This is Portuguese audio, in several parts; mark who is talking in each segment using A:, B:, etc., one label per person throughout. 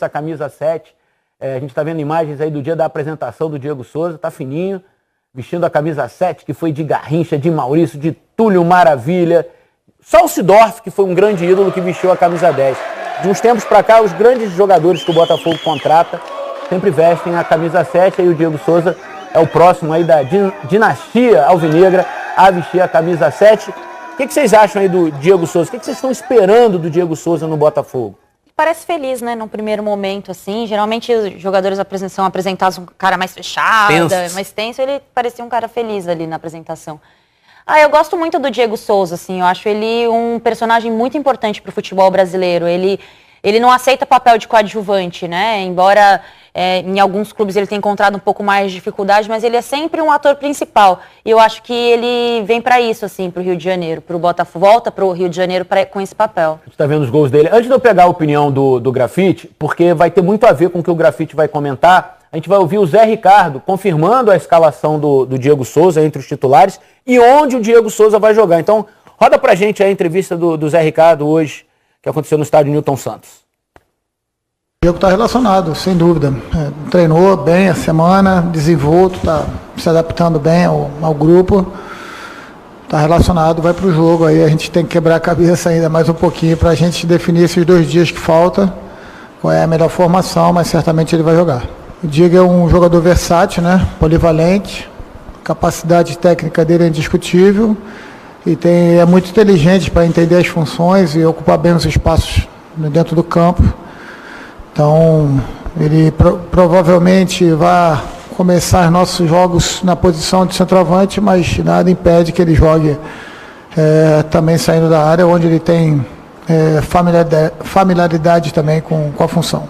A: a camisa 7. A gente está vendo imagens aí do dia da apresentação do Diego Souza, tá fininho, vestindo a camisa 7, que foi de Garrincha, de Maurício, de Túlio Maravilha. Só o Sidorf, que foi um grande ídolo, que vestiu a camisa 10. De uns tempos para cá, os grandes jogadores que o Botafogo contrata sempre vestem a camisa 7, aí o Diego Souza é o próximo aí da dinastia alvinegra a vestir a camisa 7. O que vocês acham aí do Diego Souza? O que vocês estão esperando do Diego Souza no Botafogo?
B: Parece feliz, né, num primeiro momento, assim. Geralmente os jogadores são apresentados com um cara mais fechado, mais tenso. Ele parecia um cara feliz ali na apresentação. Eu gosto muito do Diego Souza, assim. Eu acho ele um personagem muito importante para o futebol brasileiro. Ele não aceita papel de coadjuvante, né? Embora em alguns clubes ele tenha encontrado um pouco mais de dificuldade, mas ele é sempre um ator principal. E eu acho que ele vem para isso, assim, para o Rio de Janeiro, para o Botafogo, volta para o Rio de Janeiro com esse papel. A gente está vendo os gols dele. Antes de eu pegar a opinião do Grafite, porque vai ter muito a ver com o que o Grafite vai comentar, a gente vai ouvir o Zé Ricardo confirmando a escalação do Diego Souza entre os titulares e onde o Diego Souza vai jogar. Então, roda pra gente a entrevista do Zé Ricardo hoje, que aconteceu no estádio Newton Santos.
C: O Diego está relacionado, sem dúvida. Treinou bem a semana, desenvolto, está se adaptando bem ao grupo. Está relacionado, vai para o jogo. Aí a gente tem que quebrar a cabeça ainda mais um pouquinho para a gente definir esses 2 dias que falta, qual é a melhor formação, mas certamente ele vai jogar. O Diego é um jogador versátil, né? Polivalente, capacidade técnica dele é indiscutível e é muito inteligente para entender as funções e ocupar bem os espaços dentro do campo. Então, ele provavelmente vai começar nossos jogos na posição de centroavante, mas nada impede que ele jogue também saindo da área, onde ele tem familiaridade também com a função.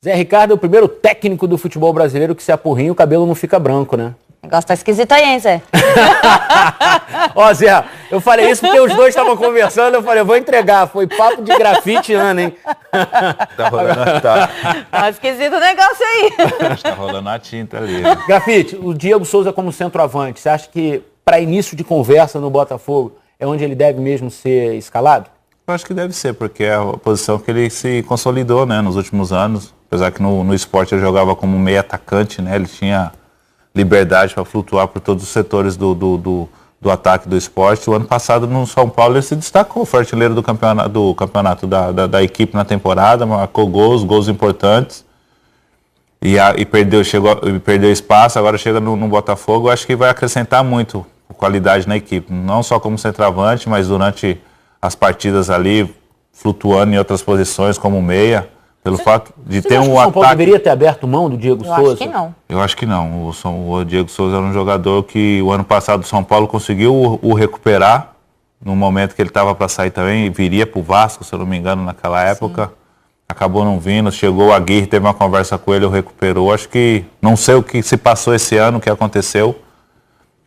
A: Zé Ricardo é o primeiro técnico do futebol brasileiro que se apurrinha e o cabelo não fica branco, né?
B: O negócio tá esquisito aí, hein, Zé?
A: Ó, Zé, eu falei isso porque os dois estavam conversando, eu falei, eu vou entregar. Foi papo de grafite, Ana, hein?
D: Tá rolando,
B: Tá esquisito o negócio aí.
D: Tá rolando a tinta ali.
A: Grafite, o Diego Souza como centroavante, você acha que para início de conversa no Botafogo é onde ele deve mesmo ser escalado?
D: Eu acho que deve ser, porque é a posição que ele se consolidou, né, nos últimos anos. Apesar que no esporte ele jogava como meio atacante, né, ele tinha liberdade para flutuar por todos os setores do ataque do esporte. O ano passado no São Paulo ele se destacou, foi artilheiro do campeonato da equipe na temporada, marcou gols importantes e perdeu espaço, agora chega no Botafogo. Eu acho que vai acrescentar muito qualidade na equipe, não só como centroavante, mas durante as partidas ali, flutuando em outras posições como meia. Pelo fato de ter um ataque... O São Paulo
A: deveria ter aberto mão do Diego Souza?
B: Eu acho que não.
D: Eu acho que não. O Diego Souza era um jogador que o ano passado o São Paulo conseguiu o recuperar no momento que ele estava para sair também, viria para o Vasco, se eu não me engano, naquela época. Sim. Acabou não vindo, chegou o Aguirre, teve uma conversa com ele, o recuperou. Acho que, não sei o que se passou esse ano, o que aconteceu,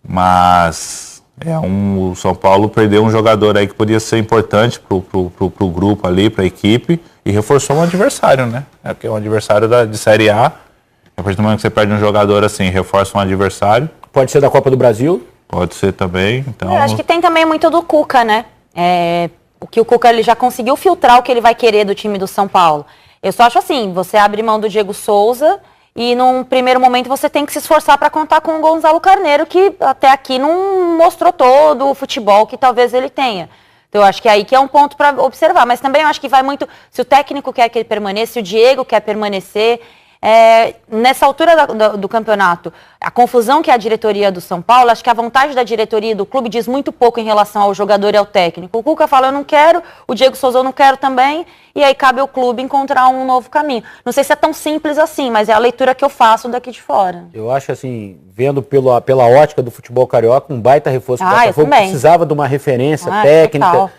D: mas o São Paulo perdeu um jogador aí que podia ser importante pro grupo ali, para a equipe, e reforçou um adversário, né? Porque é um adversário de Série A. A partir do momento que você perde um jogador assim, reforça um adversário.
A: Pode ser da Copa do Brasil?
D: Pode ser também. Então...
B: Eu acho que tem também muito do Cuca, né? O que o Cuca ele já conseguiu filtrar o que ele vai querer do time do São Paulo. Eu só acho assim, você abre mão do Diego Souza e num primeiro momento você tem que se esforçar para contar com o Gonzalo Carneiro, que até aqui não mostrou todo o futebol que talvez ele tenha. Então, eu acho que é aí que é um ponto para observar. Mas também eu acho que vai muito... Se o técnico quer que ele permaneça, se o Diego quer permanecer... nessa altura do campeonato, a confusão que é a diretoria do São Paulo, acho que a vontade da diretoria do clube diz muito pouco em relação ao jogador e ao técnico. O Cuca fala, eu não quero, o Diego Souza eu não quero também, e aí cabe ao clube encontrar um novo caminho. Não sei se é tão simples assim, mas é a leitura que eu faço daqui de fora.
A: Eu acho assim, vendo pela ótica do futebol carioca, um baita reforço. O Botafogo precisava de uma referência técnica,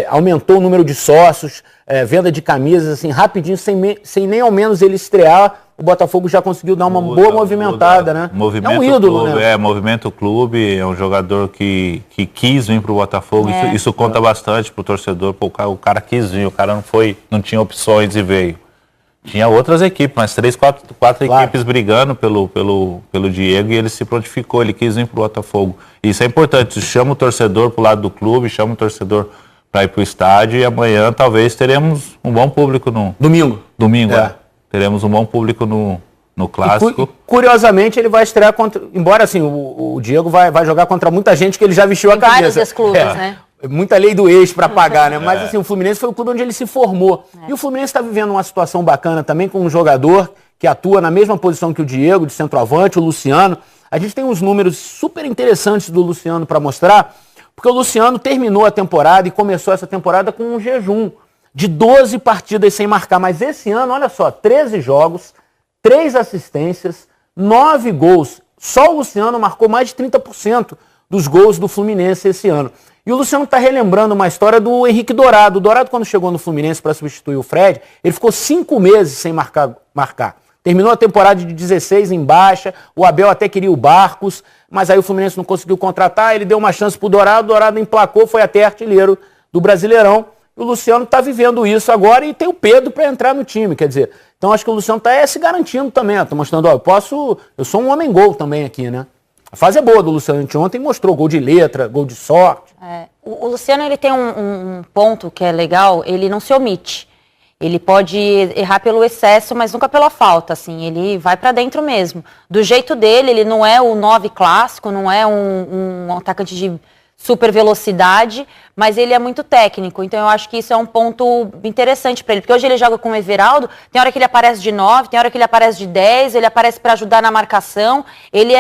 A: aumentou o número de sócios, venda de camisas, assim, rapidinho, sem nem ao menos ele estrear, o Botafogo já conseguiu dar uma boa movimentada, né?
D: É um ídolo, né? Movimenta o clube, é um jogador que quis vir pro Botafogo, isso conta bastante pro torcedor, o cara quis vir, o cara não tinha opções e veio. Tinha outras equipes, mas 4 equipes brigando pelo Diego, e ele se prontificou, ele quis vir pro Botafogo. Isso é importante, chama o torcedor pro lado do clube, chama o torcedor para ir para o estádio, e amanhã talvez teremos um bom público no... Domingo, teremos um bom público no clássico.
A: Curiosamente, ele vai estrear contra... Embora, assim, o Diego vai jogar contra muita gente que ele já vestiu a camisa.
B: Vários ex-clubes, né?
A: Muita lei do ex para pagar, né? Mas, assim, o Fluminense foi o clube onde ele se formou. E o Fluminense está vivendo uma situação bacana também com um jogador que atua na mesma posição que o Diego, de centroavante, o Luciano. A gente tem uns números super interessantes do Luciano para mostrar, porque o Luciano terminou a temporada e começou essa temporada com um jejum de 12 partidas sem marcar. Mas esse ano, olha só, 13 jogos, 3 assistências, 9 gols. Só o Luciano marcou mais de 30% dos gols do Fluminense esse ano. E o Luciano está relembrando uma história do Henrique Dourado. O Dourado, quando chegou no Fluminense para substituir o Fred, ele ficou 5 meses sem marcar. Terminou a temporada de 16 em baixa, o Abel até queria o Barcos, mas aí o Fluminense não conseguiu contratar, ele deu uma chance pro Dourado, o Dourado emplacou, foi até artilheiro do Brasileirão. E o Luciano está vivendo isso agora e tem o Pedro para entrar no time, quer dizer. Então acho que o Luciano está se garantindo também, está mostrando, eu sou um homem-gol também aqui, né? A fase é boa do Luciano, a gente ontem mostrou gol de letra, gol de sorte.
B: O Luciano, ele tem um ponto que é legal, ele não se omite. Ele pode errar pelo excesso, mas nunca pela falta, assim, ele vai pra dentro mesmo. Do jeito dele, ele não é o 9 clássico, não é um atacante de super velocidade, mas ele é muito técnico, então eu acho que isso é um ponto interessante para ele, porque hoje ele joga com o Everaldo, tem hora que ele aparece de 9, tem hora que ele aparece de 10, ele aparece para ajudar na marcação, ele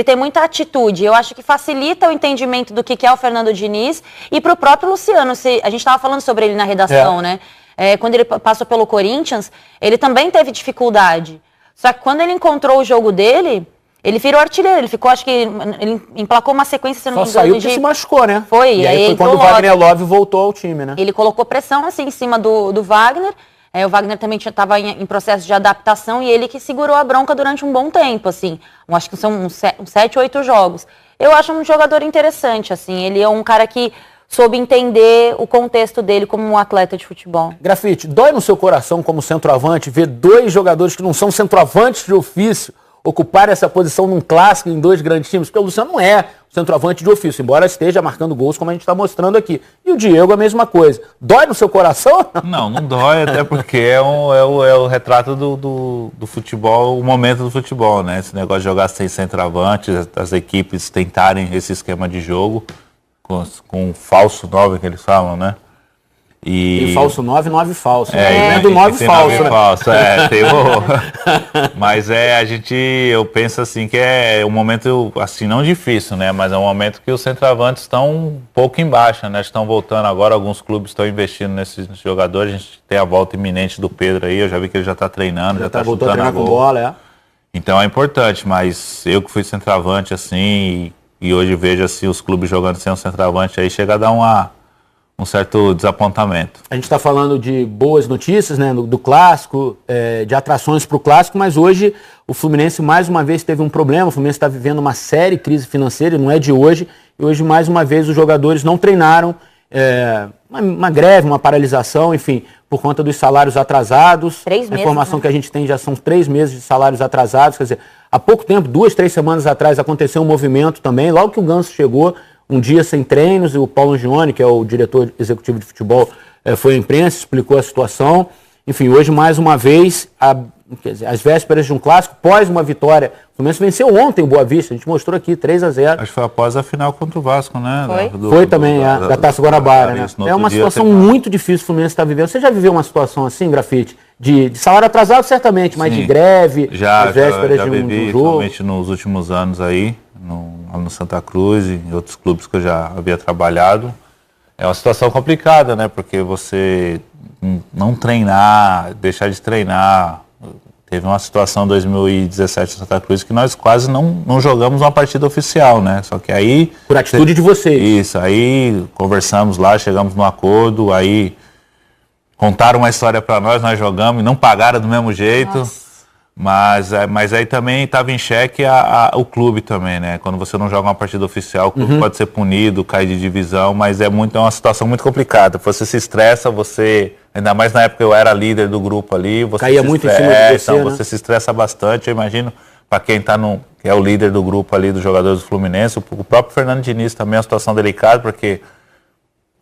B: tem muita atitude, eu acho que facilita o entendimento do que é o Fernando Diniz e para o próprio Luciano, a gente estava falando sobre ele na redação, né? Quando ele passou pelo Corinthians, ele também teve dificuldade, só que quando ele encontrou o jogo dele, ele virou artilheiro, ele ficou, acho que ele emplacou uma sequência, se não me engano.
A: Só saiu porque se machucou, né?
B: Foi.
A: E aí foi quando o Wagner Love voltou ao time, né?
B: Ele colocou pressão assim em cima do Wagner. O Wagner também estava em processo de adaptação e ele que segurou a bronca durante um bom tempo, assim. Eu acho que são uns 7, 8 jogos. Eu acho um jogador interessante, assim. Ele é um cara que soube entender o contexto dele como um atleta de futebol.
A: Grafite, dói no seu coração como centroavante ver 2 jogadores que não são centroavantes de ofício ocupar essa posição num clássico em 2 grandes times, porque o Luciano não é centroavante de ofício, embora esteja marcando gols como a gente está mostrando aqui. E o Diego a mesma coisa. Dói no seu coração?
D: Não dói, até porque é o retrato do futebol, o momento do futebol, né? Esse negócio de jogar sem centroavante, as equipes tentarem esse esquema de jogo com falso 9 que eles falam, né?
A: Tem falso 9, 9 falso.
D: Do 9 falso, né? Falso, Mas eu penso assim que é um momento, assim, não difícil, né? Mas é um momento que os centroavantes estão um pouco em baixa, né? Estão voltando agora, alguns clubes estão investindo nesses jogadores. A gente tem a volta iminente do Pedro aí, eu já vi que ele já está treinando, já está
A: voltou a
D: chutando
A: treinar com bola,
D: Então é importante, mas eu que fui centroavante, assim, e hoje vejo assim os clubes jogando sem um centroavante, aí chega a dar um certo desapontamento.
A: A gente está falando de boas notícias, né, do clássico, de atrações para o clássico, mas hoje o Fluminense mais uma vez teve um problema. O Fluminense está vivendo uma séria crise financeira, não é de hoje, e hoje mais uma vez os jogadores não treinaram, uma greve, uma paralisação, enfim, por conta dos salários atrasados.
B: 3 meses,
A: a informação,
B: né?
A: Que a gente tem já são 3 meses de salários atrasados, quer dizer, há pouco tempo, 2, 3 semanas atrás aconteceu um movimento também, logo que o Ganso chegou, um dia sem treinos, e o Paulo Angione, que é o diretor executivo de futebol, foi à imprensa, explicou a situação. Enfim, hoje, mais uma vez, às vésperas de um clássico, pós uma vitória. O Fluminense venceu ontem o Boa Vista, a gente mostrou aqui, 3-0.
D: Acho que foi após a final contra o Vasco, né?
A: Foi também, da Taça Guanabara, né? É uma situação muito difícil que o Fluminense está vivendo. Você já viveu uma situação assim, Grafite? De salário atrasado, certamente, mas de greve, às vésperas de um jogo?
D: Principalmente nos últimos anos aí. No Santa Cruz e em outros clubes que eu já havia trabalhado. É uma situação complicada, né? Porque você não treinar, deixar de treinar. Teve uma situação em 2017 no Santa Cruz que nós quase não jogamos uma partida oficial, né? Só que aí...
A: Por atitude de vocês.
D: Isso, aí conversamos lá, chegamos num acordo, aí contaram uma história para nós jogamos e não pagaram do mesmo jeito. Nossa. Mas aí também estava em xeque o clube também, né? Quando você não joga uma partida oficial, o clube pode ser punido, cai de divisão, mas é uma situação muito complicada. Você se estressa, ainda mais na época eu era líder do grupo ali, você
A: caía muito em cima de você, né?
D: Você se estressa bastante, eu imagino, para quem que é o líder do grupo ali dos jogadores do Fluminense, o próprio Fernando Diniz também é uma situação delicada, porque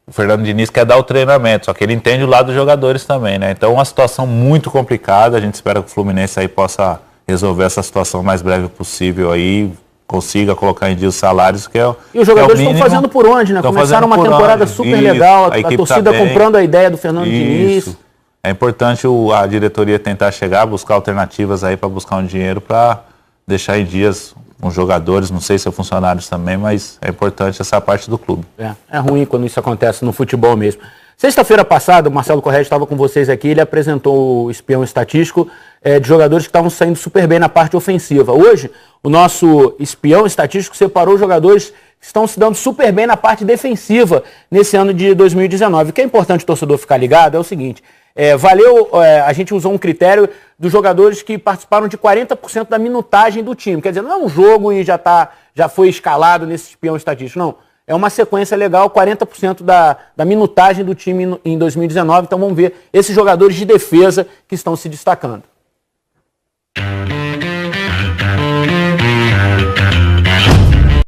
D: o Fernando Diniz quer dar o treinamento, só que ele entende o lado dos jogadores também, né? Então é uma situação muito complicada, a gente espera que o Fluminense aí possa resolver essa situação o mais breve possível aí, consiga colocar em dia os salários, que é o
A: E os jogadores estão fazendo por onde, né? Começaram uma temporada super legal, a torcida comprando a ideia do Fernando Diniz.
D: É importante a diretoria tentar chegar, buscar alternativas aí para buscar um dinheiro para deixar em dias com jogadores, não sei se são funcionários também, mas é importante essa parte do clube.
A: É ruim quando isso acontece no futebol mesmo. Sexta-feira passada, o Marcelo Correia estava com vocês aqui, ele apresentou o espião estatístico de jogadores que estavam saindo super bem na parte ofensiva. Hoje, o nosso espião estatístico separou jogadores que estão se dando super bem na parte defensiva nesse ano de 2019. O que é importante o torcedor ficar ligado é o seguinte, a gente usou um critério dos jogadores que participaram de 40% da minutagem do time. Quer dizer, não é um jogo e já foi escalado nesse espião estatístico, não. É uma sequência legal, 40% da minutagem do time em 2019. Então vamos ver esses jogadores de defesa que estão se destacando.